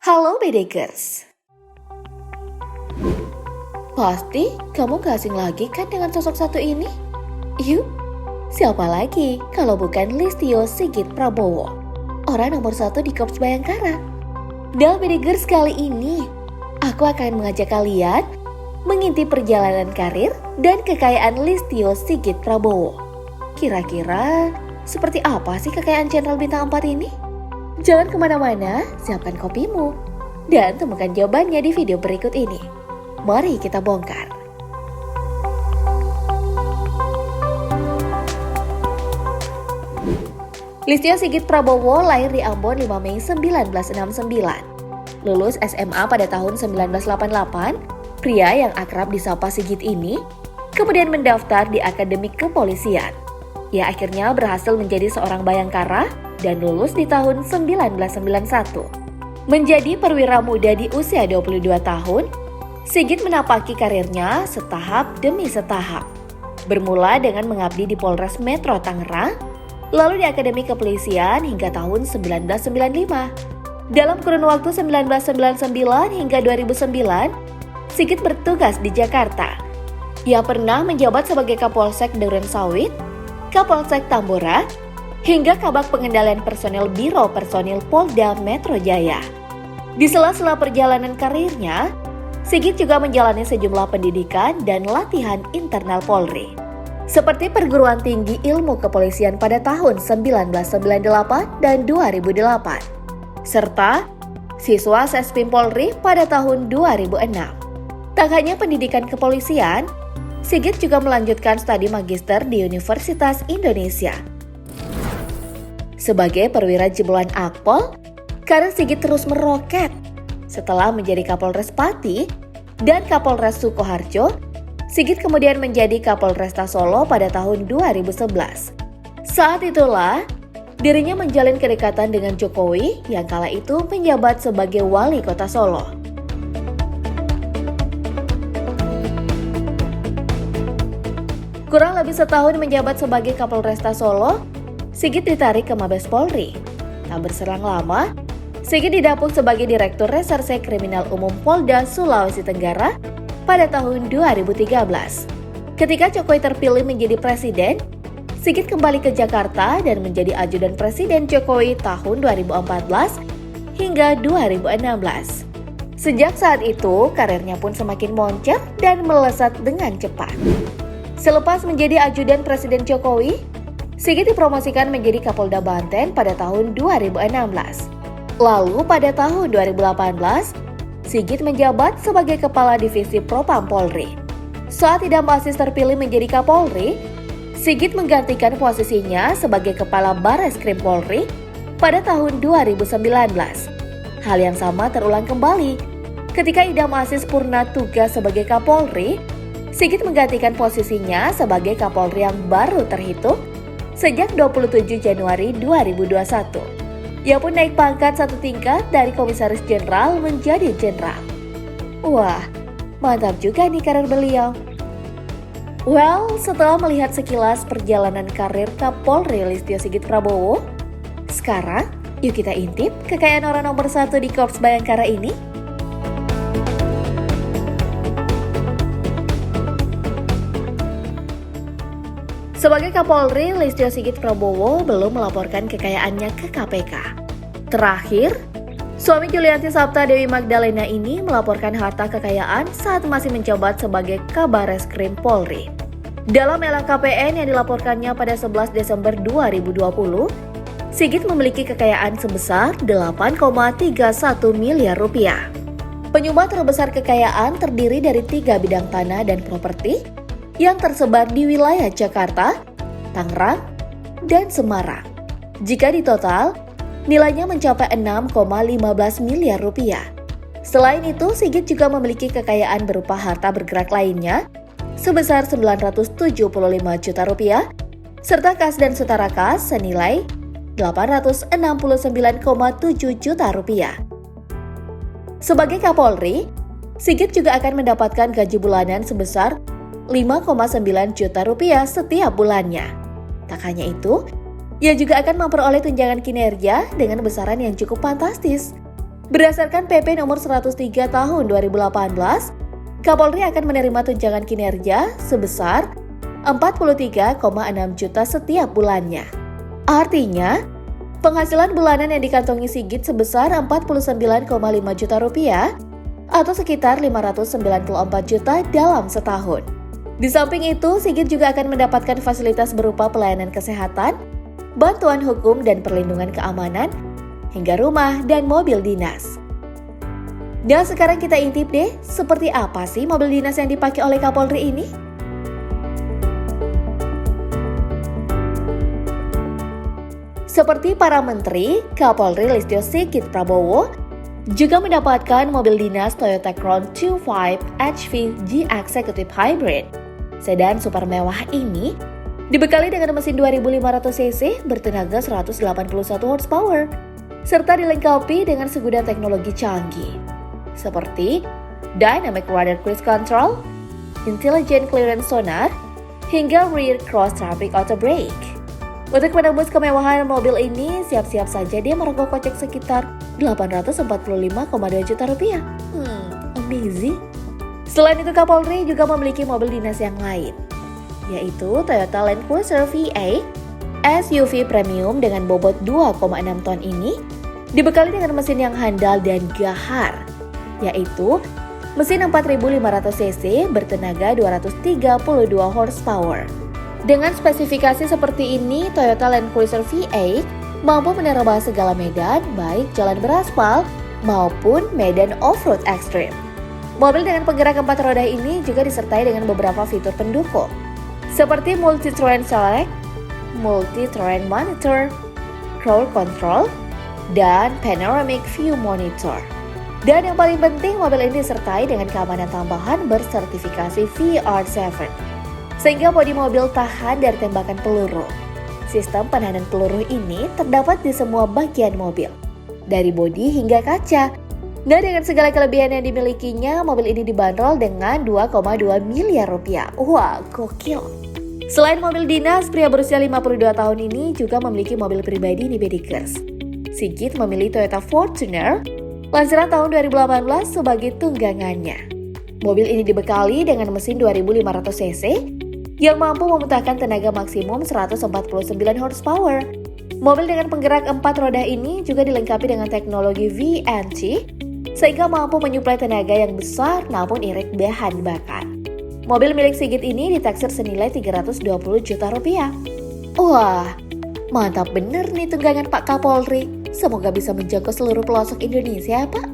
Halo Bedekers. Pasti kamu gak asing lagi kan dengan sosok satu ini? Yuk, siapa lagi kalau bukan Listio Sigit Prabowo, orang nomor 1 di Korps Bayangkara. Dalam Bedekers kali ini, aku akan mengajak kalian mengintip perjalanan karir dan kekayaan Listio Sigit Prabowo. Kira-kira seperti apa sih kekayaan Jenderal Bintang 4 ini? Jangan kemana-mana, siapkan kopimu, dan temukan jawabannya di video berikut ini. Mari kita bongkar. Listio Sigit Prabowo lahir di Ambon 5 Mei 1969. Lulus SMA pada tahun 1988, pria yang akrab disapa Sigit ini kemudian mendaftar di Akademi Kepolisian. Ia akhirnya berhasil menjadi seorang Bayangkara dan lulus di tahun 1991. Menjadi perwira muda di usia 22 tahun, Sigit menapaki karirnya setahap demi setahap. Bermula dengan mengabdi di Polres Metro Tangerang, lalu di Akademi Kepolisian hingga tahun 1995. Dalam kurun waktu 1999 hingga 2009, Sigit bertugas di Jakarta. Ia pernah menjabat sebagai Kapolsek Durensawit, Kapolsek Tambora, hingga Kabak Pengendalian Personel Biro Personil Polda Metro Jaya. Di sela-sela perjalanan karirnya, Sigit juga menjalani sejumlah pendidikan dan latihan internal Polri, seperti Perguruan Tinggi Ilmu Kepolisian pada tahun 1998 dan 2008, serta siswa Sespim Polri pada tahun 2006. Tak hanya pendidikan kepolisian, Sigit juga melanjutkan studi magister di Universitas Indonesia. Sebagai perwira jebolan Akpol, karir Sigit terus meroket. Setelah menjadi Kapolres Pati dan Kapolres Sukoharjo, Sigit kemudian menjadi Kapolresta Solo pada tahun 2011. Saat itulah, dirinya menjalin kedekatan dengan Jokowi yang kala itu menjabat sebagai Wali Kota Solo. Kurang lebih setahun menjabat sebagai Kapolresta Solo, Sigit ditarik ke Mabes Polri. Tak berselang lama, Sigit didapuk sebagai Direktur Reserse Kriminal Umum Polda Sulawesi Tenggara pada tahun 2013. Ketika Jokowi terpilih menjadi presiden, Sigit kembali ke Jakarta dan menjadi ajudan Presiden Jokowi tahun 2014 hingga 2016. Sejak saat itu, karirnya pun semakin moncer dan melesat dengan cepat. Selepas menjadi ajudan Presiden Jokowi, Sigit dipromosikan menjadi Kapolda Banten pada tahun 2016. Lalu pada tahun 2018, Sigit menjabat sebagai Kepala Divisi Propam Polri. Saat Idam Aziz terpilih menjadi Kapolri, Sigit menggantikan posisinya sebagai Kepala Bareskrim Polri pada tahun 2019. Hal yang sama terulang kembali ketika Idam Aziz purna tugas sebagai Kapolri. Sigit menggantikan posisinya sebagai Kapolri yang baru terhitung sejak 27 Januari 2021. Ia pun naik pangkat satu tingkat dari Komisaris Jenderal menjadi Jenderal. Wah, mantap juga nih karir beliau. Well, setelah melihat sekilas perjalanan karir Kapolri Listio Sigit Prabowo, sekarang yuk kita intip kekayaan orang nomor 1 di Korps Bayangkara ini. Sebagai Kapolri, Listio Sigit Prabowo belum melaporkan kekayaannya ke KPK. Terakhir, suami Julianti Sabta Dewi Magdalena ini melaporkan harta kekayaan saat masih menjabat sebagai Kabareskrim Polri. Dalam LHKPN yang dilaporkannya pada 11 Desember 2020, Sigit memiliki kekayaan sebesar 8,31 miliar rupiah. Penyumbang terbesar kekayaan terdiri dari 3 bidang tanah dan properti yang tersebar di wilayah Jakarta, Tangerang, dan Semarang. Jika ditotal, nilainya mencapai 6,15 miliar rupiah. Selain itu, Sigit juga memiliki kekayaan berupa harta bergerak lainnya sebesar 975 juta rupiah, serta kas dan setara kas senilai 869,7 juta rupiah. Sebagai Kapolri, Sigit juga akan mendapatkan gaji bulanan sebesar 5,9 juta rupiah setiap bulannya. Tak hanya itu, ia juga akan memperoleh tunjangan kinerja dengan besaran yang cukup fantastis, Berdasarkan PP nomor 103 tahun 2018, Kapolri akan menerima tunjangan kinerja sebesar 43,6 juta setiap bulannya. Artinya, penghasilan bulanan yang dikantongi Sigit sebesar 49,5 juta rupiah atau sekitar 594 juta dalam setahun. Di samping itu, Sigit juga akan mendapatkan fasilitas berupa pelayanan kesehatan, bantuan hukum dan perlindungan keamanan, hingga rumah dan mobil dinas. Dan sekarang kita intip deh, seperti apa sih mobil dinas yang dipakai oleh Kapolri ini? Seperti para menteri, Kapolri Listio Sigit Prabowo juga mendapatkan mobil dinas Toyota Crown 25 HV G Executive Hybrid. Sedan super mewah ini dibekali dengan mesin 2500 cc bertenaga 181 horsepower, serta dilengkapi dengan segudang teknologi canggih, seperti Dynamic Radar Cruise Control, Intelligent Clearance Sonar, hingga Rear Cross Traffic Auto Brake. Untuk menembus kemewahan mobil ini, siap-siap saja dia merogoh kocek sekitar 845,2 juta rupiah. Amazing. Selain itu, Kapolri juga memiliki mobil dinas yang lain, yaitu Toyota Land Cruiser V8 SUV premium dengan bobot 2,6 ton ini dibekali dengan mesin yang handal dan gahar, yaitu mesin 4500 cc bertenaga 232 horsepower. Dengan spesifikasi seperti ini, Toyota Land Cruiser V8 mampu menerobos segala medan, baik jalan beraspal maupun medan off-road ekstrim. Mobil dengan penggerak 4 roda ini juga disertai dengan beberapa fitur pendukung, seperti Multi-Terrain Select, Multi-Terrain Monitor, Cruise Control, dan Panoramic View Monitor. Dan yang paling penting, mobil ini disertai dengan keamanan tambahan bersertifikasi VR7, sehingga bodi mobil tahan dari tembakan peluru. Sistem penahanan peluru ini terdapat di semua bagian mobil, dari bodi hingga kaca. Dan dengan segala kelebihan yang dimilikinya, mobil ini dibanderol dengan 2,2 miliar rupiah. Wah, gokil! Selain mobil dinas, pria berusia 52 tahun ini juga memiliki mobil pribadi di Bedikers. Sigit memilih Toyota Fortuner lansiran tahun 2018 sebagai tunggangannya. Mobil ini dibekali dengan mesin 2500 cc yang mampu memuntahkan tenaga maksimum 149 horsepower. Mobil dengan penggerak 4 roda ini juga dilengkapi dengan teknologi VNT, sehingga mampu menyuplai tenaga yang besar namun irit bahan bakar. Mobil milik Sigit ini ditaksir senilai 320 juta rupiah. Wah, mantap bener nih tunggangan Pak Kapolri. Semoga bisa menjangkau seluruh pelosok Indonesia, Pak.